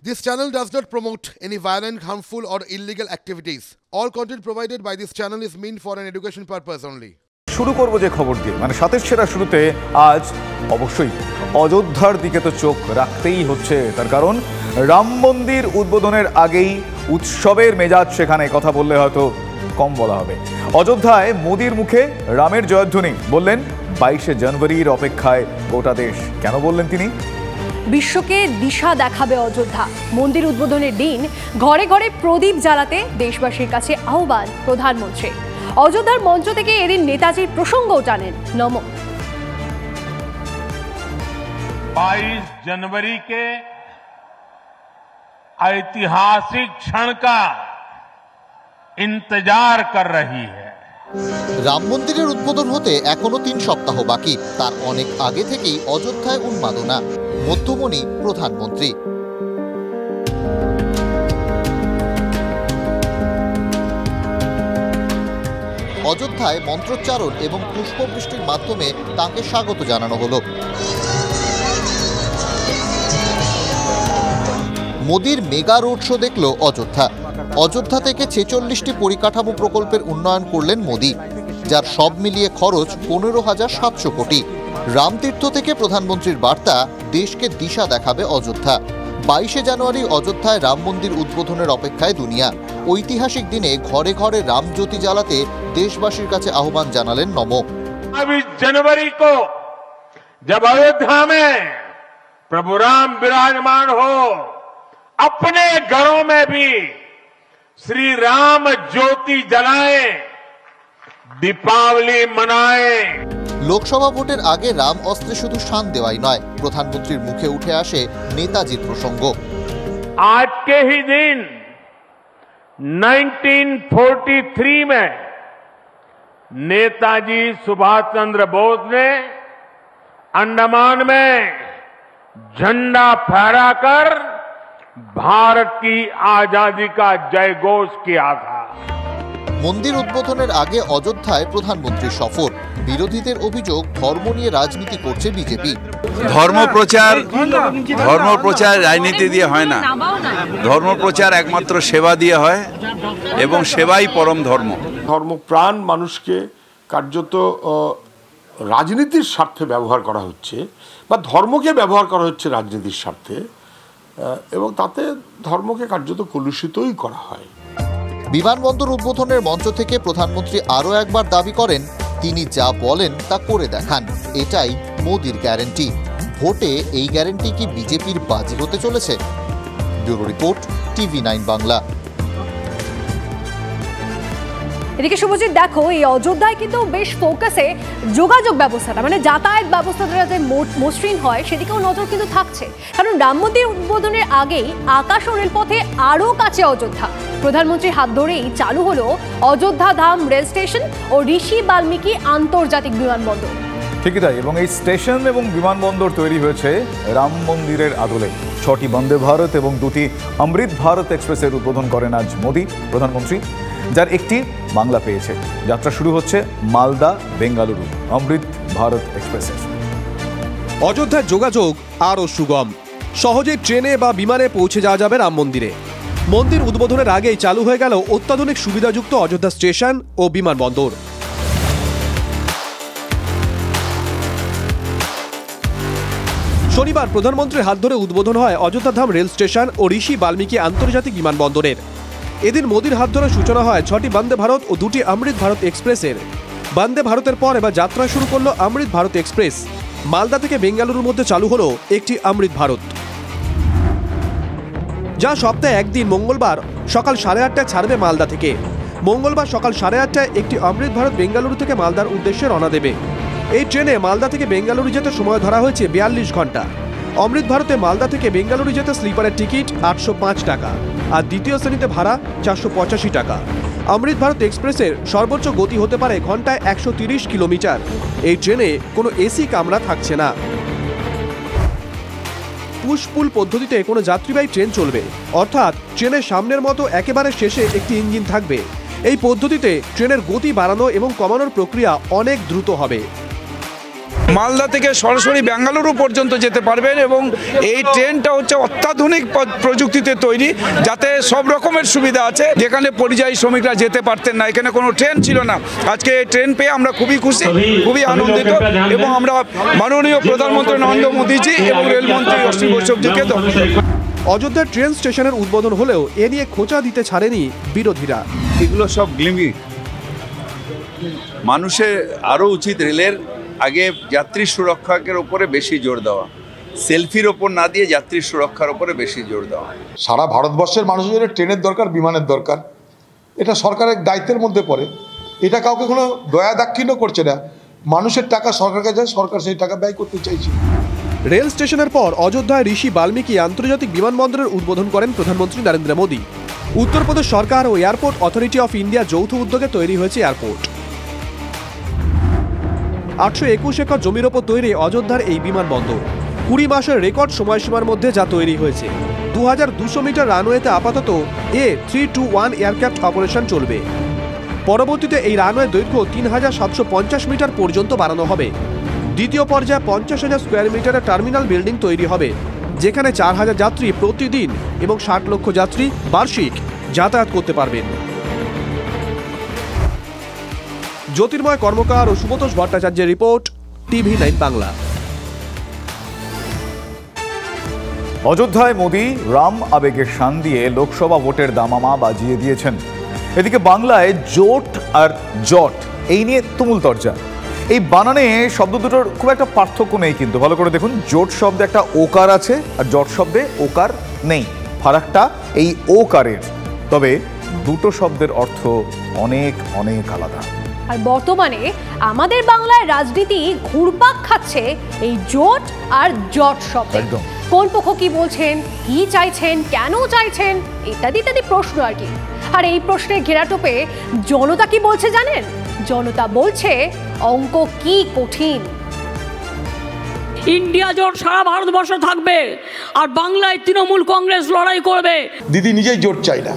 This channel does not promote any violent, harmful or illegal activities. All content provided by this channel is meant for an education purpose only. শুরু করব যে খবর দিয়ে, মানে সাতের সেরা শুরুতে আজ অবশ্যই অযোধ্যার দিকে তো চোখ রাখতেই হচ্ছে। তার কারণ রাম মন্দির উদ্বোধনের আগেই উৎসবের মেজাজ, সেখানে কথা বললে হয়তো কম বলা হবে। অযোধ্যায় মোদির মুখে রামের জয়ধ্বনি, বললেন 22শে জানুয়ারির অপেক্ষায় গোটা দেশ। কেন বললেন তিনি? বিশ্বকে দিশা দেখাবে অযোধ্যা। মন্দির উদ্বোধনের দিন ঘরে ঘরে প্রদীপ জ্বালাতে দেশবাসীর কাছে আহ্বান প্রধানমন্ত্রী। অযোধ্যার মঞ্চ থেকে এদিন নেতাজির প্রসঙ্গও টানেন নমো। 22 जनवरी के ऐतिहासिक क्षण का इंतजार कर रही है। রাম মন্দিরের উদ্বোধন হতে এখনো 3 সপ্তাহ বাকি। তার অনেক আগে থেকেই অযোধ্যায় উন্মাদনা। মধ্যমণি প্রধানমন্ত্রী। অযোধ্যায় মন্ত্রোচ্চারণ এবং পুষ্পবৃষ্টির মাধ্যমে তাঁকে স্বাগত জানানো হলো। মোদির মেগা রোড শো দেখল অযোধ্যা। অযোধ্যা থেকে 46টি পরিকাঠামো প্রকল্পের উন্নয়ন করলেন মোদি, যার সব মিলিয়ে খরচ 15,700 কোটি। রামতীর্থ থেকে প্রধানমন্ত্রীর বার্তা, দেশকে দিশা দেখাবে অযোধ্যা। 22শে জানুয়ারি অযোধ্যায় রাম মন্দির উদ্বোধনের অপেক্ষায় দুনিয়া। ঐতিহাসিক দিনে ঘরে ঘরে রামজ্যোতি জ্বালাতে দেশবাসীর কাছে আহ্বান জানালেন নমো। 22 जनवरी को जब अयोध्या में प्रभु राम विराजमान हो, अपने घरों में भी श्री राम ज्योति जलाएं, दीपावली मनाएं। লোকসভা ভোটের আগে রাম অস্ত্রে শুধু শান দেওয়াই নয়, প্রধানমন্ত্রীর মুখে উঠে আসে নেতাজির প্রসঙ্গ। आज के ही दिन 1943 में नेताजी सुभाष चंद्र बोस ने अंडमान में झंडा फहराकर भारत की आजादी का जय घोष किया था। মন্দির উদ্বোধনের আগে অযোধ্যায় প্রধানমন্ত্রীর সফর। বিরোধীদের অভিযোগ, ধর্ম নিয়ে রাজনীতি করছে বিজেপি। ধর্মপ্রচার রাজনীতি দিয়ে হয় না। ধর্মপ্রচার একমাত্র সেবা দিয়ে হয়, এবং সেবাই পরম ধর্ম। ধর্মপ্রাণ মানুষকে কার্যত রাজনীতির স্বার্থে ব্যবহার করা হচ্ছে, বা ধর্মকে ব্যবহার করা হচ্ছে রাজনীতির স্বার্থে, এবং তাতে ধর্মকে কার্যত কলুষিতই করা হয়। বিমানবন্দর উদ্বোধনের মঞ্চ থেকে প্রধানমন্ত্রী আরও একবার দাবি করেন, তিনি যা বলেন তা করে দেখান। এটাই মোদির গ্যারান্টি। ভোটে এই গ্যারান্টি কি বিজেপির বাজি হতে চলেছে? Bureau report, TV9 Bangla. এদিকে শুভজিৎ, দেখো এই অযোধ্যায় কিন্তু বেশ ফোকাসে যোগাযোগ ব্যবস্থাটা, মানে যাতায়াত ব্যবস্থাটা যাতে মসৃণ হয় সেদিকেও নজর কিন্তু থাকছে। কারণ রাম মন্দির উদ্বোধনের আগেই আকাশ ও রেলপথে আরও কাছে অযোধ্যা। প্রধানমন্ত্রীর হাত ধরেই চালু হলো অযোধ্যা ধাম রেল স্টেশন ও ঋষি বাল্মীকি আন্তর্জাতিক বিমানবন্দর। ঠিকই তাই, এবং এই স্টেশন এবং বিমানবন্দর তৈরি হয়েছে রাম মন্দিরের আদলে। 6টি বন্দে ভারত এবং 2টি অমৃত ভারত এক্সপ্রেসের উদ্বোধন করেন আজ মোদি প্রধানমন্ত্রী, যার একটি বাংলা পেয়েছে। যাত্রা শুরু হচ্ছে মালদা বেঙ্গালুরু অমৃত ভারত এক্সপ্রেসের। অযোধ্যার যোগাযোগ আরও সুগম। সহজেই ট্রেনে বা বিমানে পৌঁছে যাওয়া যাবে রাম মন্দিরে। মন্দির উদ্বোধনের আগেই চালু হয়ে গেল অত্যাধুনিক সুবিধাযুক্ত অযোধ্যা স্টেশন ও বিমানবন্দর। শনিবার প্রধানমন্ত্রীর হাত ধরে উদ্বোধন হয় অযোধ্যা ধাম রেল স্টেশন ও ঋষি বাল্মীকি আন্তর্জাতিক বিমানবন্দরের। এদিন মোদির হাত ধরে সূচনা হয় 6টি বন্দে ভারত ও 2টি অমৃত ভারত এক্সপ্রেসের। বন্দে ভারতের পর এবার যাত্রা শুরু করলো অমৃত ভারত এক্সপ্রেস। মালদা থেকে বেঙ্গালুরুর মধ্যে চালু হলো একটি অমৃত ভারত, যা সপ্তাহে একদিন মঙ্গলবার সকাল 8:30টায় ছাড়বে মালদা থেকে। মঙ্গলবার সকাল 8:30টায় একটি অমৃত ভারত বেঙ্গালুরু থেকে মালদার উদ্দেশ্যে রওনা দেবে। এই ট্রেনে মালদা থেকে বেঙ্গালুরু যেতে সময় ধরা হয়েছে 42 ঘন্টা। অমৃত ভারতে মালদা থেকে বেঙ্গালুরু যেতে স্লিপারের টিকিট 805 টাকা, আর দ্বিতীয় শ্রেণীতে ভাড়া 485 টাকা। অমৃত ভারত এক্সপ্রেসের সর্বোচ্চ গতি হতে পারে ঘন্টায় 130 কিলোমিটার। এই ট্রেনে কোনো এসি কামরা থাকছে না। পুশ-পুল পদ্ধতিতে কোনো যাত্রীবাহী ট্রেন চলবে, অর্থাৎ ট্রেনের সামনের মতো একেবারে শেষে একটি ইঞ্জিন থাকবে। এই পদ্ধতিতে ট্রেনের গতি বাড়ানো এবং কমানোর প্রক্রিয়া অনেক দ্রুত হবে। মালদা থেকে সরাসরি বেঙ্গালুরু পর্যন্ত যেতে পারবেন এবং এই ট্রেনটা হচ্ছে অত্যাধুনিক প্রযুক্তিতে তৈরি, যাতে সব রকমের সুবিধা আছে। যেখানে পরিযায়ী শ্রমিকরা যেতে পারতেন না, এখানে কোনো ট্রেন ছিল না, আজকে এই ট্রেন পেয়ে আমরা খুবই খুশি, খুবই আনন্দিত এবং আমরা মাননীয় প্রধানমন্ত্রী নরেন্দ্র মোদীজি এবং রেলমন্ত্রী অশ্বিনী বৈষ্ণবজিকে অযোধ্যার ট্রেন স্টেশনের উদ্বোধন হলেও এ নিয়ে খোঁচা দিতে ছাড়েনি বিরোধীরা। এগুলো সব গ্লিমিক। মানুষের আরও উচিত রেলের আগে যাত্রী সুরক্ষার উপরে বেশি জোর দেওয়া, সেলফির ওপর না দিয়ে যাত্রী সুরক্ষার উপরে বেশি জোর দেওয়া। সারা ভারতবর্ষের মানুষের ট্রেনের দরকার, বিমানের দরকার, এটা সরকারের দায়িত্বের মধ্যে পড়ে। এটা কাউকে কোনো দয়া দাক্ষিণ্য করছে না, মানুষের টাকা সরকারকে যায়, সরকার সেই টাকা ব্যয় করতে চাইছে। রেল স্টেশনের পর অযোধ্যায় ঋষি বাল্মীকি আন্তর্জাতিক বিমানবন্দরের উদ্বোধন করেন প্রধানমন্ত্রী নরেন্দ্র মোদী। উত্তরপ্রদেশ সরকার ও এয়ারপোর্ট অথরিটি অফ ইন্ডিয়া যৌথ উদ্যোগে তৈরি হয়েছে এয়ারপোর্ট। 821 একর জমির ওপর তৈরি অযোধ্যার এই বিমানবন্দর 20 মাসের রেকর্ড সময়সীমার মধ্যে যা তৈরি হয়েছে। 2200 মিটার রানওয়েতে আপাতত A321 এয়ারক্রাফট অপারেশন চলবে। পরবর্তীতে এই রানওয়ে দৈর্ঘ্য 3750 মিটার পর্যন্ত বাড়ানো হবে। দ্বিতীয় পর্যায়ে 50,000 স্কোয়ার মিটারের টার্মিনাল বিল্ডিং তৈরি হবে, যেখানে 4000 যাত্রী প্রতিদিন এবং 60 লক্ষ যাত্রী বার্ষিক যাতায়াত করতে পারবেন। জ্যোতির্ময় কর্মকার ও সুব্রতোষ ভট্টাচার্যের রিপোর্ট, TV9 বাংলা। অযোধ্যায় মোদী রাম আবেগের শান দিয়ে লোকসভা ভোটের দামামা বাজিয়ে দিয়েছেন। এদিকে বাংলায় জোট আর জট এই নিয়ে তুমুল তরজা। এই বানানে শব্দ দুটোর খুব একটা পার্থক্য নেই, কিন্তু ভালো করে দেখুন, জোট শব্দে একটা ওকার আছে আর জট শব্দে ওকার নেই। ফারাকটা এই ওকারের, তবে দুটো শব্দের অর্থ অনেক অনেক আলাদা। আর বর্তমানে আমাদের বাংলায় রাজনীতি ঘুরপাক খাচ্ছে এই জোট আর জট শব্দে। একদম। কোন পক্ষ কি বলছেন, কি চাইছেন, কেন চাইছেন, ইত্যাদি ইত্যাদি প্রশ্ন আর কি। আর এই প্রশ্নের ঘেরাটোপে জনতা কি বলছে জানেন? জনতা বলছে অঙ্ক কি কঠিন। ইন্ডিয়া জোট সারা ভারতবর্ষে থাকবে আর বাংলায় তৃণমূল কংগ্রেস লড়াই করবে। দিদি নিজেই জোট চাই না,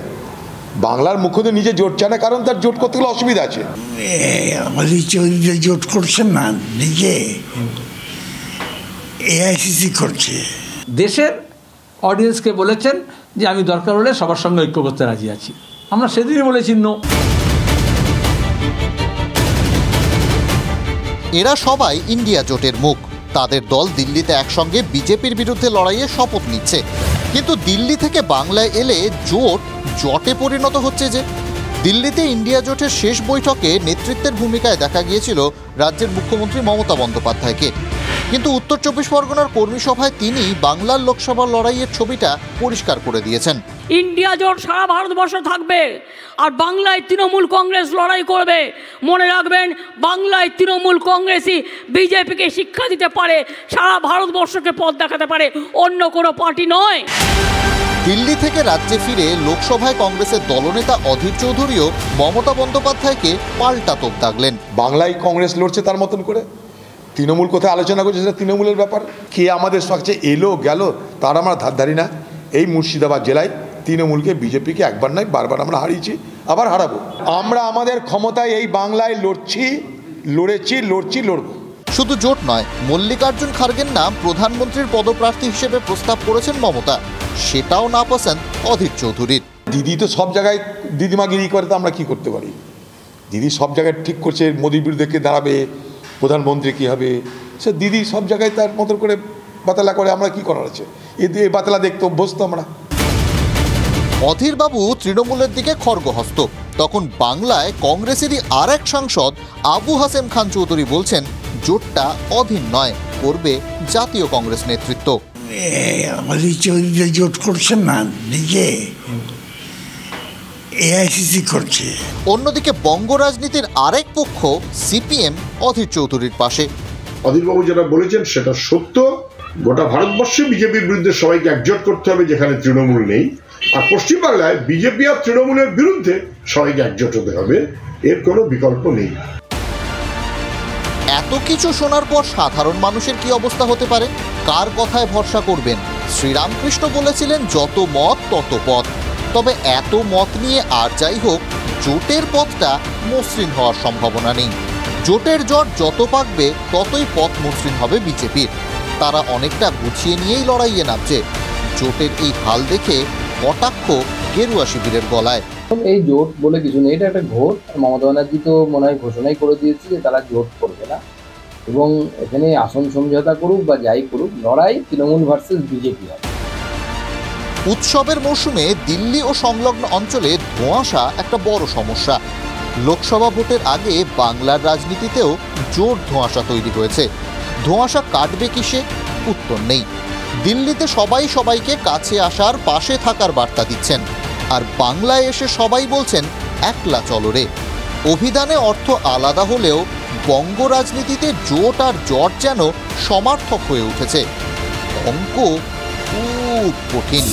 বাংলার মুখ্যমন্ত্রী নিজে জোট চায় না, কারণ তার জোট করতে গেলে অসুবিধা আছে। আমাদের চৌধুরী জোট করছেন না, নিজে AICC করছে। দেশের অডিয়েন্সকে বলেছেন যে আমি দরকার হলে সবার সঙ্গে ঐক্য করতে রাজি আছি। আমরা সেদিনই বলেছি নো। এরা সবাই ইন্ডিয়া জোটের মুখ। তাদের দল দিল্লিতে একসঙ্গে বিজেপির বিরুদ্ধে লড়াইয়ে শপথ নিচ্ছে, কিন্তু দিল্লি থেকে বাংলায় এলে জোট জটে পরিণত হচ্ছে। যে দিল্লিতে ইন্ডিয়া জোটের শেষ বৈঠকে নেতৃত্বের ভূমিকায় দেখা গিয়েছিল রাজ্যের মুখ্যমন্ত্রী মমতা বন্দ্যোপাধ্যায়কে, কিন্তু উত্তর 24 পরগনার কর্মী সভায় তিনি বাংলার লোকসভা লড়াইয়ের ছবিটা পরিষ্কার করে দিয়েছেন। ইন্ডিয়া জোট সারা ভারতবর্ষে থাকবে আর বাংলায় তৃণমূল কংগ্রেস লড়াই করবে। মনে রাখবেন, বাংলায় তৃণমূল কংগ্রেসই বিজেপিকে শিক্ষা দিতে পারে, সারা ভারতবর্ষকে পথ দেখাতে পারে, অন্য কোনো পার্টি নয়। দিল্লি থেকে রাজ্যে ফিরে লোকসভায় কংগ্রেসের দলনেতা অধীর চৌধুরীও মমতা বন্দ্যোপাধ্যায়কে পাল্টা তোপ দাগলেন। বাংলায় কংগ্রেস লড়ছে তার মতন করে, তৃণমূল কোথায় আলোচনা করছে সেটা তৃণমূলের ব্যাপার। কে আমাদের সবচেয়ে এলো গেল তার আমরা ধার ধারি না। এই মুর্শিদাবাদ জেলায় তৃণমূলকে বিজেপিকে একবার নয় বারবার আমরা হারিয়েছি, আবার হারাবো। আমরা আমাদের ক্ষমতায় এই বাংলায় লড়ছি, লড়বো। শুধু জোট নয়, মল্লিকার্জুন খার্গের নাম প্রধানমন্ত্রীর পদপ্রার্থী হিসেবে প্রস্তাব করেছেন মমতা, সেটাও না পছন্দ অধীর চৌধুরীর। দিদি তো সব জায়গায় দিদিমাগিরি করে, তো আমরা কি করতে পারি? দিদি সব জায়গায় ঠিক করছে মোদির বিরুদ্ধে কে দাঁড়াবে, প্রধানমন্ত্রী কী হবে, সে দিদি সব জায়গায় তার মতো করে বাতালা করে, আমরা কি করার আছে? এই বাতালা দেখতে অভ্যস্ত আমরা। অধীরবাবু তৃণমূলের দিকে খড়গহস্ত। তখন বাংলায় কংগ্রেসেরই আর এক সাংসদ আবু হাসেম খান চৌধুরী বলছেন জোটটা অধীর নয়, করবে জাতীয় কংগ্রেস নেতৃত্ব। আমাদের চৌধুরী জোট করছেন না, নিজে AICC করছে। অন্যদিকে বঙ্গ রাজনীতির আরেক পক্ষ CPM অধীর চৌধুরীর পাশে। অধীরবাবু যেটা বলেছেন সেটা সত্য। গোটা ভারতবর্ষে বিজেপির বিরুদ্ধে সবাইকে একজোট করতে হবে যেখানে তৃণমূল নেই, আর পশ্চিমবাংলায় বিজেপি আর তৃণমূলের বিরুদ্ধে সবাইকে একজোট হতে হবে, এর কোনো বিকল্প নেই। এত কিছু শোনার পর সাধারণ মানুষের কি অবস্থা হতে পারে? কার কথায় ভরসা করবেন? শ্রীরামকৃষ্ণ বলেছিলেন যত মত তত পথ। তবে এত মত নিয়ে আর যাই হোক, জোটের পথটা মসৃণ হওয়ার সম্ভাবনা নেই। জোটের জট যত পাকবে ততই পথ মসৃণ হবে বিজেপির। তারা অনেকটা গুছিয়ে নিয়েই লড়াইয়ে নামছে। জোটের এই হাল দেখে কটাক্ষ গেরুয়া শিবিরের গলায়। এই জোট বলে কিছু নেই, এটা একটা ঘোট। মমতা ব্যানার্জি তো মনে হয় ঘোষণাই করে দিয়েছে যে তারা জোট করবে না, এবং এখানে আসন সমঝোতা করুক বা যাই করুক, লড়াই তৃণমূল ভার্সেস বিজেপি হবে। উৎসবের মৌসুমে দিল্লি ও সংলগ্ন অঞ্চলে ধোঁয়াশা একটা বড় সমস্যা। লোকসভা ভোটের আগে বাংলার রাজনীতিতেও জোর ধোঁয়াশা তৈরি হয়েছে। ধোঁয়াশা কাটবে কিসে? উত্তর নেই। দিল্লিতে সবাই সবাইকে কাছে আসার, পাশে থাকার বার্তা দিচ্ছেন, আর বাংলায় এসে সবাই বলছেন একলা চলরে। অভিধানে অর্থ আলাদা হলেও বঙ্গ রাজনীতিতে জোট আর জট যেন সমার্থক হয়ে উঠেছে। অঙ্ক খুব কঠিন।